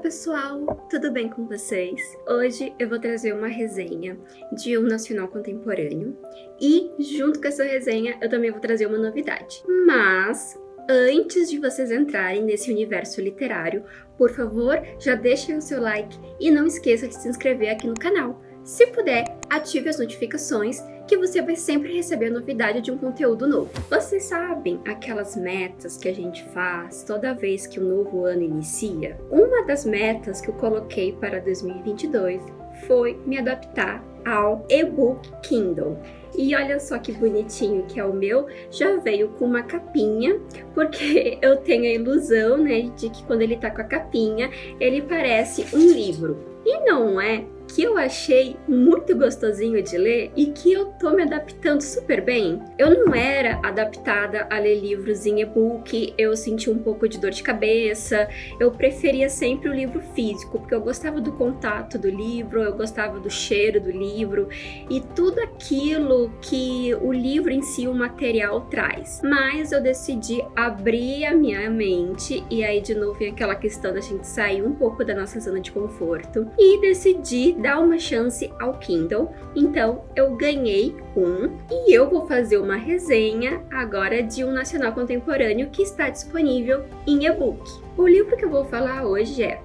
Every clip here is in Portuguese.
pessoal, tudo bem com vocês? Hoje eu vou trazer uma resenha de um nacional contemporâneo e junto com essa resenha eu também vou trazer uma novidade. Mas antes de vocês entrarem nesse universo literário, por favor, já deixem o seu like e não esqueça de se inscrever aqui no canal. Se puder, ative as notificações que você vai sempre receber a novidade de um conteúdo novo. Vocês sabem aquelas metas que a gente faz toda vez que um novo ano inicia? Uma das metas que eu coloquei para 2022 foi me adaptar ao e-book Kindle. E olha só que bonitinho que é o meu, já veio com uma capinha, porque eu tenho a ilusão, né, de que quando ele tá com a capinha, ele parece um livro. E não é, que eu achei muito gostosinho de ler e que eu tô me adaptando super bem. Eu não era adaptada a ler livros em e-book, eu senti um pouco de dor de cabeça, eu preferia sempre o livro físico, porque eu gostava do contato do livro, eu gostava do cheiro do livro e tudo aquilo que o livro em si, o material, traz. Mas eu decidi abrir a minha mente e aí de novo vem aquela questão da gente sair um pouco da nossa zona de conforto e decidi dar uma chance ao Kindle. Então eu ganhei um e eu vou fazer uma resenha agora de um nacional contemporâneo que está disponível em e-book. O livro que eu vou falar hoje é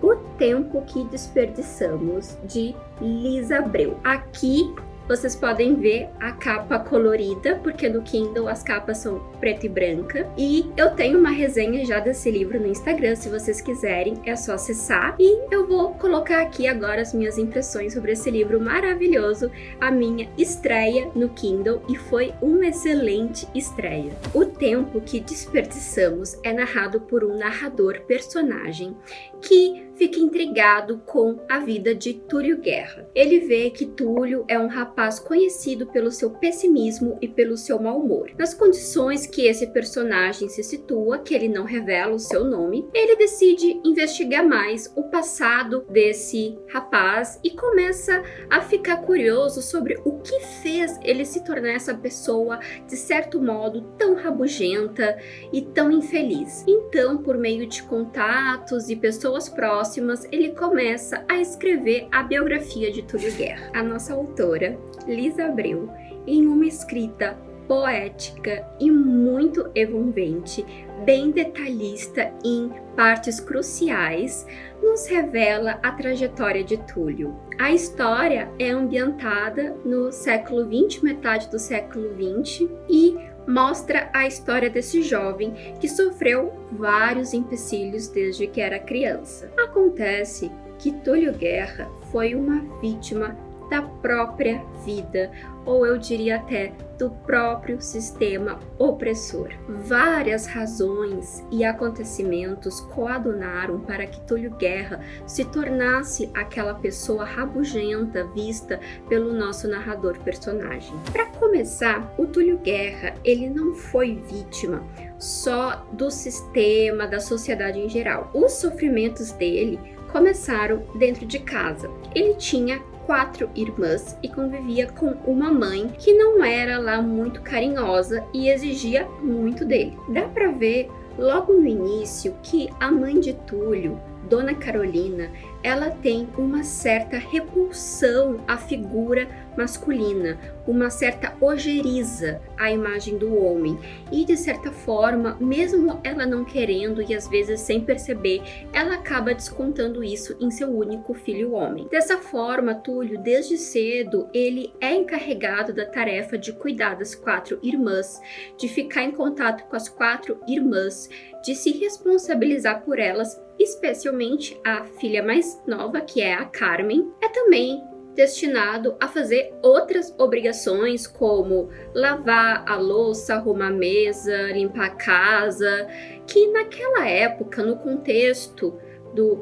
O Tempo que Desperdiçamos, de Lisa Abreu. Aqui vocês podem ver a capa colorida, porque no Kindle as capas são preta e branca. E eu tenho uma resenha já desse livro no Instagram, se vocês quiserem, é só acessar. E eu vou colocar aqui agora as minhas impressões sobre esse livro maravilhoso, a minha estreia no Kindle, e foi uma excelente estreia. O Tempo que Desperdiçamos é narrado por um narrador-personagem que fica intrigado com a vida de Túlio Guerra. Ele vê que Túlio é um rapaz conhecido pelo seu pessimismo e pelo seu mau humor. Nas condições que esse personagem se situa, que ele não revela o seu nome, ele decide investigar mais o passado desse rapaz e começa a ficar curioso sobre o que fez ele se tornar essa pessoa, de certo modo, tão rabugenta e tão infeliz. Então, por meio de contatos e pessoas próximas, ele começa a escrever a biografia de Túlio Guerra. A nossa autora, Lisa Abreu, em uma escrita poética e muito envolvente, bem detalhista em partes cruciais, nos revela a trajetória de Túlio. A história é ambientada no século XX, metade do século XX, e mostra a história desse jovem que sofreu vários empecilhos desde que era criança. Acontece que Túlio Guerra foi uma vítima da própria vida, ou eu diria até do próprio sistema opressor. Várias razões e acontecimentos coadunaram para que Túlio Guerra se tornasse aquela pessoa rabugenta vista pelo nosso narrador personagem. Para começar, o Túlio Guerra, ele não foi vítima só do sistema, da sociedade em geral. Os sofrimentos dele começaram dentro de casa. Ele tinha 4 irmãs e convivia com uma mãe que não era lá muito carinhosa e exigia muito dele. Dá para ver logo no início que a mãe de Túlio, Dona Carolina, ela tem uma certa repulsão à figura masculina, uma certa ojeriza à imagem do homem e, de certa forma, mesmo ela não querendo e às vezes sem perceber, ela acaba descontando isso em seu único filho homem. Dessa forma, Túlio, desde cedo, ele é encarregado da tarefa de cuidar das 4 irmãs, de ficar em contato com as 4 irmãs, de se responsabilizar por elas, especialmente a filha mais nova, que é a Carmen. É também destinado a fazer outras obrigações, como lavar a louça, arrumar a mesa, limpar a casa, que naquela época, no contexto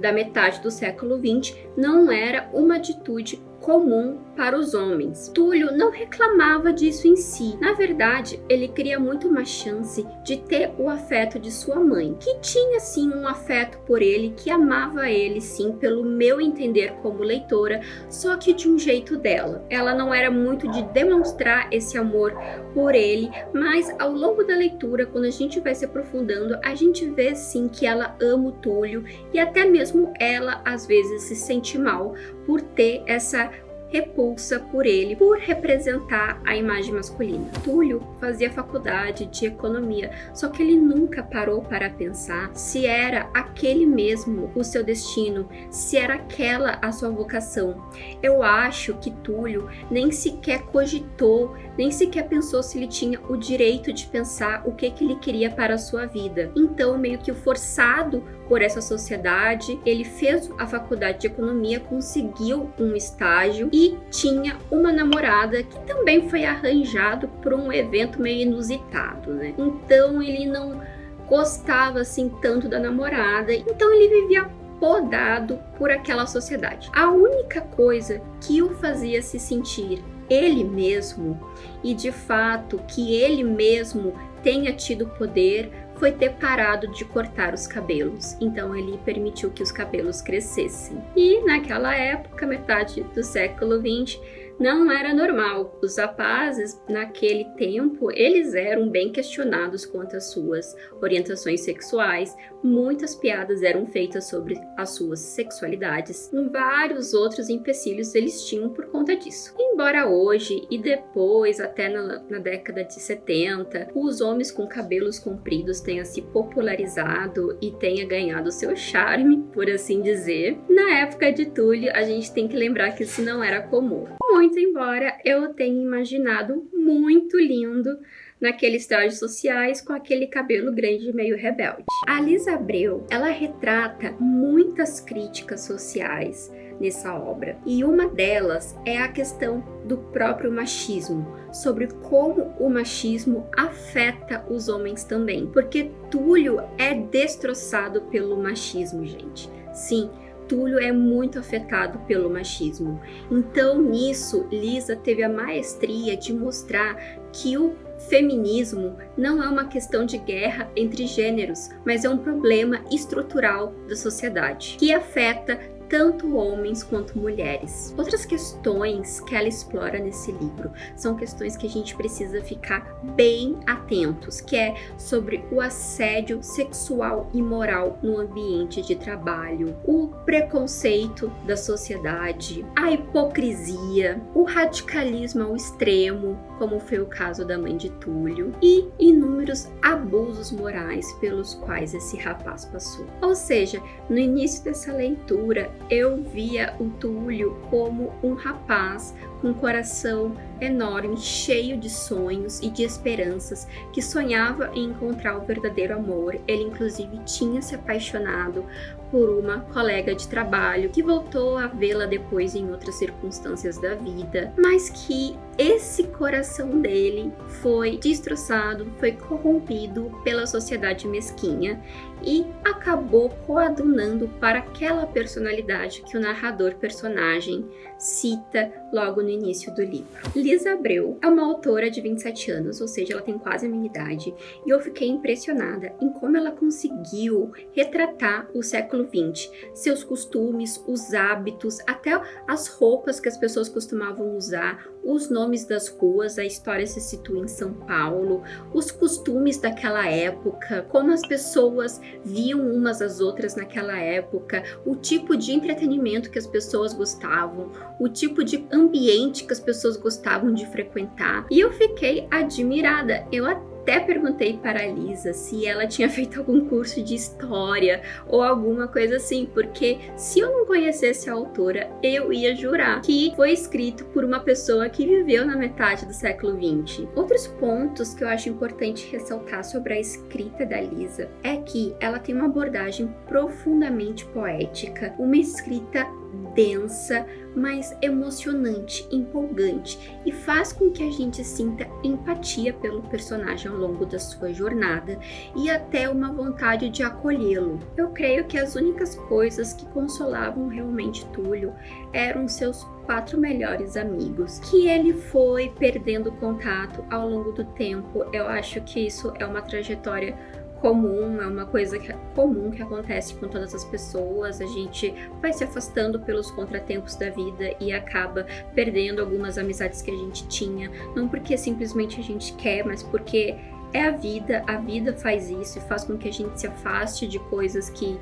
da metade do século XX, não era uma atitude comum para os homens. Túlio não reclamava disso em si. Na verdade, ele queria muito uma chance de ter o afeto de sua mãe, que tinha sim um afeto por ele, que amava ele sim, pelo meu entender como leitora, só que de um jeito dela. Ela não era muito de demonstrar esse amor por ele, mas ao longo da leitura, quando a gente vai se aprofundando, a gente vê sim que ela ama o Túlio e até mesmo ela às vezes se sente mal por ter essa repulsa por ele, por representar a imagem masculina. Túlio fazia faculdade de economia, só que ele nunca parou para pensar se era aquele mesmo o seu destino, se era aquela a sua vocação. Eu acho que Túlio nem sequer cogitou, nem sequer pensou se ele tinha o direito de pensar o que ele queria para a sua vida. Então, meio que forçado por essa sociedade, ele fez a faculdade de economia, conseguiu um estágio e tinha uma namorada que também foi arranjado por um evento meio inusitado, né? Então ele não gostava assim tanto da namorada, então ele vivia podado por aquela sociedade. A única coisa que o fazia se sentir ele mesmo, e de fato que ele mesmo tenha tido poder, foi ter parado de cortar os cabelos. Então ele permitiu que os cabelos crescessem. E naquela época, metade do século XX, não era normal. Os rapazes, naquele tempo, eles eram bem questionados quanto às suas orientações sexuais. Muitas piadas eram feitas sobre as suas sexualidades. Vários outros empecilhos eles tinham por conta disso. Embora hoje e depois, até na década de 70, os homens com cabelos compridos tenham se popularizado e tenha ganhado seu charme, por assim dizer, na época de Túlio, a gente tem que lembrar que isso não era comum. Muito embora eu tenha imaginado muito lindo naqueles trajes sociais com aquele cabelo grande meio rebelde. A Lisa Abreu, ela retrata muitas críticas sociais nessa obra, e uma delas é a questão do próprio machismo, sobre como o machismo afeta os homens também, porque Túlio é destroçado pelo machismo, gente. Sim, Túlio é muito afetado pelo machismo. Então, nisso, Lisa teve a maestria de mostrar que o feminismo não é uma questão de guerra entre gêneros, mas é um problema estrutural da sociedade, que afeta tanto homens quanto mulheres. Outras questões que ela explora nesse livro são questões que a gente precisa ficar bem atentos, que é sobre o assédio sexual e moral no ambiente de trabalho, o preconceito da sociedade, a hipocrisia, o radicalismo ao extremo, como foi o caso da mãe de Túlio, e inúmeros abusos morais pelos quais esse rapaz passou. Ou seja, no início dessa leitura, eu via o Túlio como um rapaz com um coração enorme, cheio de sonhos e de esperanças, que sonhava em encontrar o verdadeiro amor. Ele inclusive tinha se apaixonado por uma colega de trabalho que voltou a vê-la depois em outras circunstâncias da vida, mas que esse coração dele foi destroçado, foi corrompido pela sociedade mesquinha e acabou coadunando para aquela personalidade que o narrador personagem cita logo no início do livro. Lisa Abreu é uma autora de 27 anos, ou seja, ela tem quase a minha idade, e eu fiquei impressionada em como ela conseguiu retratar o século XX, seus costumes, os hábitos, até as roupas que as pessoas costumavam usar, os nomes das ruas, a história se situa em São Paulo, os costumes daquela época, como as pessoas viam umas às outras naquela época, o tipo de entretenimento que as pessoas gostavam, o tipo de ambiente que as pessoas gostavam de frequentar. E eu fiquei admirada. Eu até perguntei para a Lisa se ela tinha feito algum curso de história ou alguma coisa assim, porque se eu não conhecesse a autora, eu ia jurar que foi escrito por uma pessoa que viveu na metade do século XX. Outros pontos que eu acho importante ressaltar sobre a escrita da Lisa é que ela tem uma abordagem profundamente poética, uma escrita densa, mas emocionante, empolgante e faz com que a gente sinta empatia pelo personagem ao longo da sua jornada e até uma vontade de acolhê-lo. Eu creio que as únicas coisas que consolavam realmente Túlio eram seus 4 melhores amigos, que ele foi perdendo contato ao longo do tempo. Eu acho que isso é uma trajetória comum, é uma coisa comum que acontece com todas as pessoas. A gente vai se afastando pelos contratempos da vida e acaba perdendo algumas amizades que a gente tinha, não porque simplesmente a gente quer, mas porque é a vida faz isso e faz com que a gente se afaste de coisas que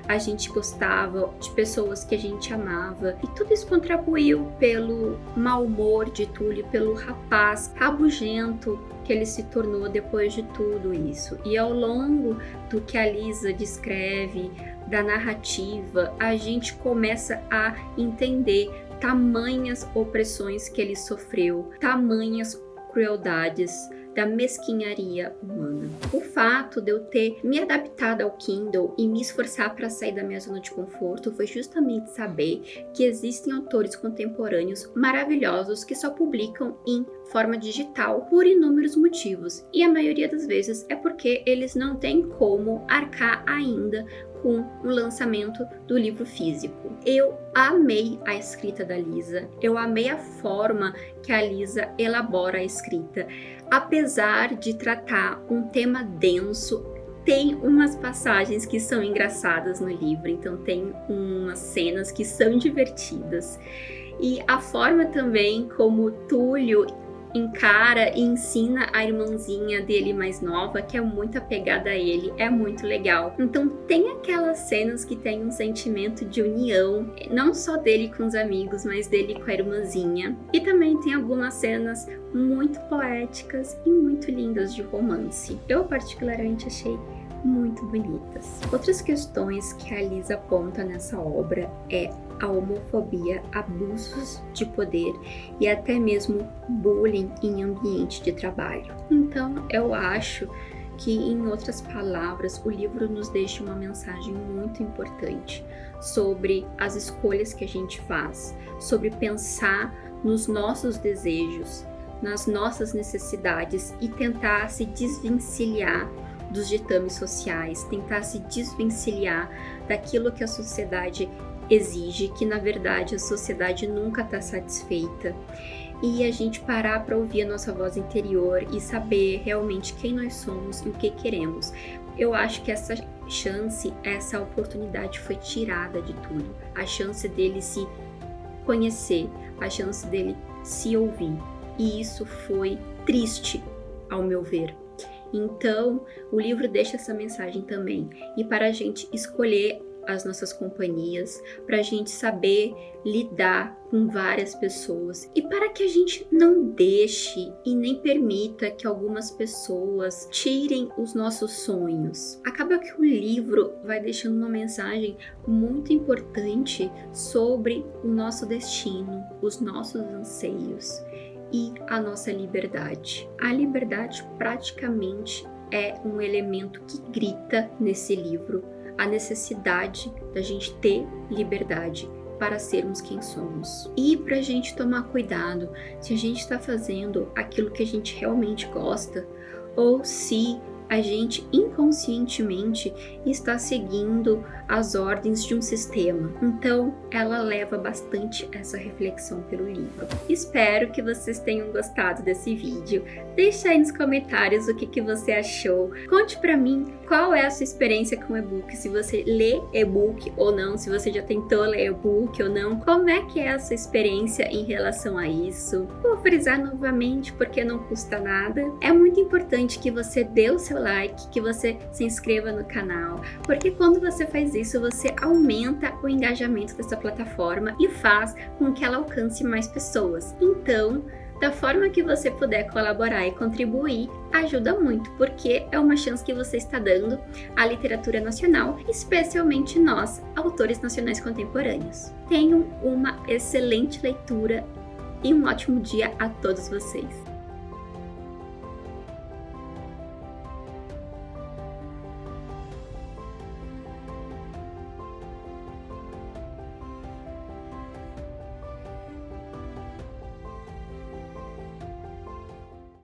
a gente gostava, de pessoas que a gente amava. E tudo isso contribuiu pelo mau humor de Túlio, pelo rapaz rabugento que ele se tornou depois de tudo isso. E ao longo do que a Lisa descreve, da narrativa, a gente começa a entender tamanhas opressões que ele sofreu, tamanhas crueldades, da mesquinharia humana. O fato de eu ter me adaptado ao Kindle e me esforçar para sair da minha zona de conforto foi justamente saber que existem autores contemporâneos maravilhosos que só publicam em forma digital por inúmeros motivos, e a maioria das vezes é porque eles não têm como arcar ainda com o lançamento do livro físico. Eu amei a escrita da Lisa, eu amei a forma que a Lisa elabora a escrita. Apesar de tratar um tema denso, tem umas passagens que são engraçadas no livro, então tem umas cenas que são divertidas. E a forma também como Túlio encara e ensina a irmãzinha dele mais nova, que é muito apegada a ele, é muito legal. Então tem aquelas cenas que tem um sentimento de união, não só dele com os amigos, mas dele com a irmãzinha. E também tem algumas cenas muito poéticas e muito lindas de romance. Eu particularmente achei muito bonitas. Outras questões que a Lisa aponta nessa obra é a homofobia, abusos de poder e até mesmo bullying em ambiente de trabalho. Então, eu acho que, em outras palavras, o livro nos deixa uma mensagem muito importante sobre as escolhas que a gente faz, sobre pensar nos nossos desejos, nas nossas necessidades e tentar se desvencilhar dos ditames sociais, tentar se desvencilhar daquilo que a sociedade exige, que na verdade a sociedade nunca está satisfeita, e a gente parar para ouvir a nossa voz interior e saber realmente quem nós somos e o que queremos. Eu acho que essa chance, essa oportunidade foi tirada de Túlio, a chance dele se conhecer, a chance dele se ouvir, e isso foi triste, ao meu ver. Então, o livro deixa essa mensagem também, e para a gente escolher as nossas companhias, para a gente saber lidar com várias pessoas e para que a gente não deixe e nem permita que algumas pessoas tirem os nossos sonhos. Acaba que o livro vai deixando uma mensagem muito importante sobre o nosso destino, os nossos anseios e a nossa liberdade. A liberdade praticamente é um elemento que grita nesse livro, a necessidade da gente ter liberdade para sermos quem somos. E para a gente tomar cuidado se a gente está fazendo aquilo que a gente realmente gosta ou se a gente inconscientemente está seguindo as ordens de um sistema. Então, ela leva bastante essa reflexão pelo livro. Espero que vocês tenham gostado desse vídeo. Deixa aí nos comentários o que você achou. Conte pra mim qual é a sua experiência com o e-book, se você lê e-book ou não, se você já tentou ler e-book ou não, como é que é a sua experiência em relação a isso. Vou frisar novamente porque não custa nada. É muito importante que você dê o seu like, que você se inscreva no canal, porque quando você faz isso, você aumenta o engajamento dessa plataforma e faz com que ela alcance mais pessoas. Então, da forma que você puder colaborar e contribuir, ajuda muito, porque é uma chance que você está dando à literatura nacional, especialmente nós, autores nacionais contemporâneos. Tenham uma excelente leitura e um ótimo dia a todos vocês!